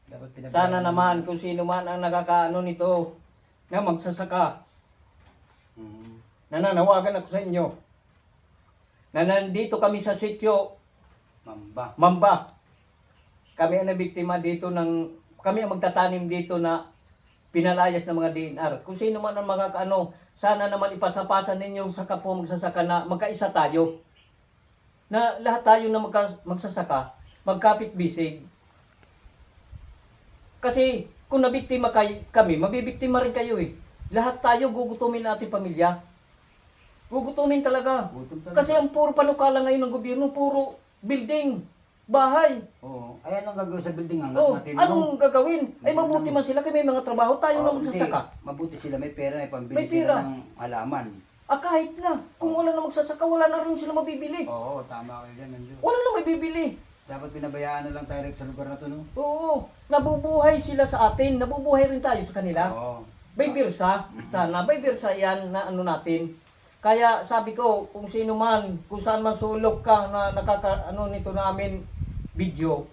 Dapat pinabayaan. Sana naman kung sino man ang nakakaano nito na magsasaka. Mm. Nananawagan ako sa inyo na nandito kami sa sitio Mamba. Mamba. Kami ang nabiktima dito kami ang magtatanim dito na pinalayas ng mga DNR. Kung sino man ang makakaano, sana naman ipasapasan ninyo sa kapwa magsasaka na magkaisa tayo. Na lahat tayo na magsasaka, magkapit-bisig. Kasi kung nabiktima kami, mabibiktima rin kayo eh. Lahat tayo gugutumin na ating pamilya. Gugutumin talaga. Gutom talaga. Kasi ang puro panukala ngayon ng gobyerno, puro building, bahay. Oo. Ay, anong gagawin sa building? Ang Oh, natin, anong gagawin? Ay mabuti man sila kasi may mga trabaho tayo na magsasaka. Mabuti sila, may pera, may pambili May sila pera. ng halaman. Kahit na. Kung wala na magsasaka, wala na rin sila mabibili. Oo, tama kayo dyan, Manjo. Wala na mabibili. Dapat pinabayaan na lang tayo sa lugar na to, no? Oo. Nabubuhay sila sa atin. Nabubuhay rin tayo sa kanila. Oo. By birsa. Sana. By birsa yan na ano natin. Kaya sabi ko, kung sino man, kung saan man sulok ka na nakaka-ano nito namin video,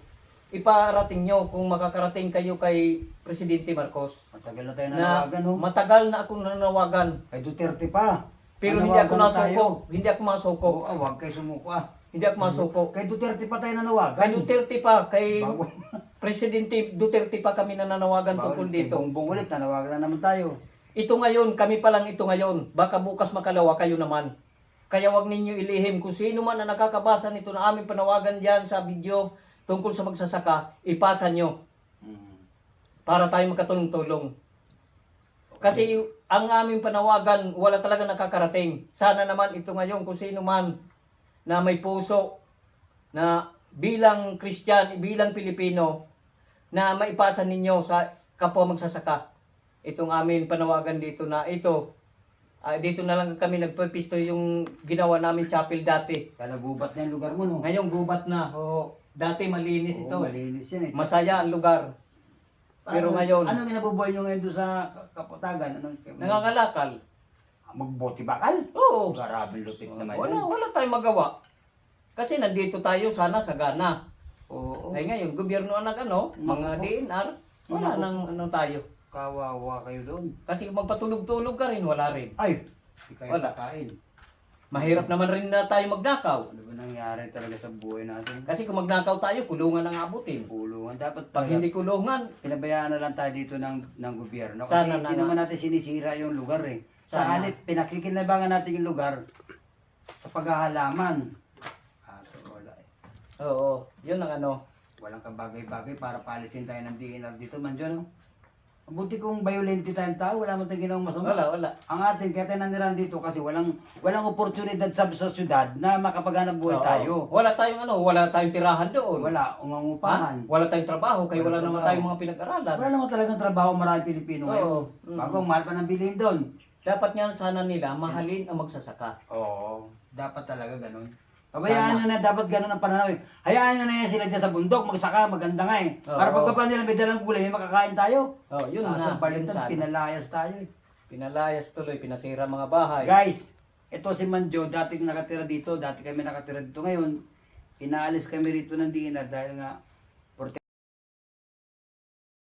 iparating nyo kung makakarating kayo kay Presidente Marcos. Matagal na tayo Na nanawagan, no? matagal na akong nanawagan. Ay, Duterte pa. Pero hindi Nanawagan ako na nasuko. tayo. Hindi ako masuko. Oo, huwag kayo sumuko, ah. Hindi ako masuko. Kay Duterte pa tayo nanawagan. Kay Duterte pa, kay Bago. Presidente Duterte pa kami nananawagan tungkol dito. Bongbong ulit, nanawagan na naman tayo. Ito ngayon, kami pa lang ito ngayon. Baka bukas makalawa kayo naman. Kaya wag ninyo ilihim kung sino man na nakakabasa nito na aming panawagan diyan sa video tungkol sa magsasaka, ipasa nyo Mm. para tayo magkatulong-tulong. Kasi ang aming panawagan, wala talaga nakakarating. Sana naman ito ngayon kung sino man na may puso na bilang Christian, bilang Pilipino, na maipasa ninyo sa kapwa magsasaka. Itong aming panawagan dito na ito, dito na lang kami nagpapisto yung ginawa namin chapel dati. Kaya nagubat na yung lugar mo, no? Ngayon gubat na. Dati malinis Oo, ito. malinis yan, eh. Masaya ang lugar. Pero ngayon, Anong inabubuhay nyo ngayon doon sa Kapatagan? nangangalakal. Magbote bakal? Oo. Garabing lutik naman Wala, yun. wala tayong magawa. Kasi nandito tayo sana sa Ghana. Oo. Ay ngayon, gobyerno ang nag-ano, mga Naku. DNR, wala Naku. nang ano tayo. Kawawa kayo doon. Kasi kung magpatulog-tulog ka rin, wala rin. Ay! Hindi kayo Wala. kakain. Mahirap naman rin na tayo magnakaw. Ano ba nangyari talaga sa buhay natin? Kasi kung magnakaw tayo, kulungan ang abutin. Kulungan. Dapat Pag hindi kulungan, pinabayaan na lang tayo dito ng gobyerno. Kasi Sana hindi na- naman natin sinisira yung lugar eh. Sa Sana. halip, pinakikinabangan natin yung lugar sa paghahalaman. So wala eh. oo, yun ang ano. Walang kabagay-bagay para palisin tayo ng DNR dito, Manjo, no? Mabuti kung violente tayong tao, wala man tayong ginawang masama. Wala. Ang atin, kaya tayo nandiran dito kasi walang oportunidad sa syudad na makapaghanap buhay Oo. tayo. Wala tayong tirahan doon. Wala, ungangupahan. Wala tayong trabaho, kaya Wala wala naman trabaho. tayong mga pinag-aralan. Wala naman talagang trabaho marami Pilipino ngayon. Oo. Mm. Bago, ang mahal pa ng bilhin doon. Dapat nga sana nila mahalin ang magsasaka. Oo, dapat talaga ganun. Pabayaan nyo na, dapat ganun ang pananaw eh. Hayaan nyo na yan sila dyan sa bundok, magsaka, maganda nga eh. Oo. Para pagkapa nila may dalang gulay, may makakain tayo. Oh, yun na. Sa Yun balitan, sana. pinalayas tayo eh. Pinalayas tuloy, pinasira mga bahay. Guys, ito si Manjo, dati nakatira dito, dati kami nakatira dito. Ngayon, inaalis kami rito ng DNR dahil nga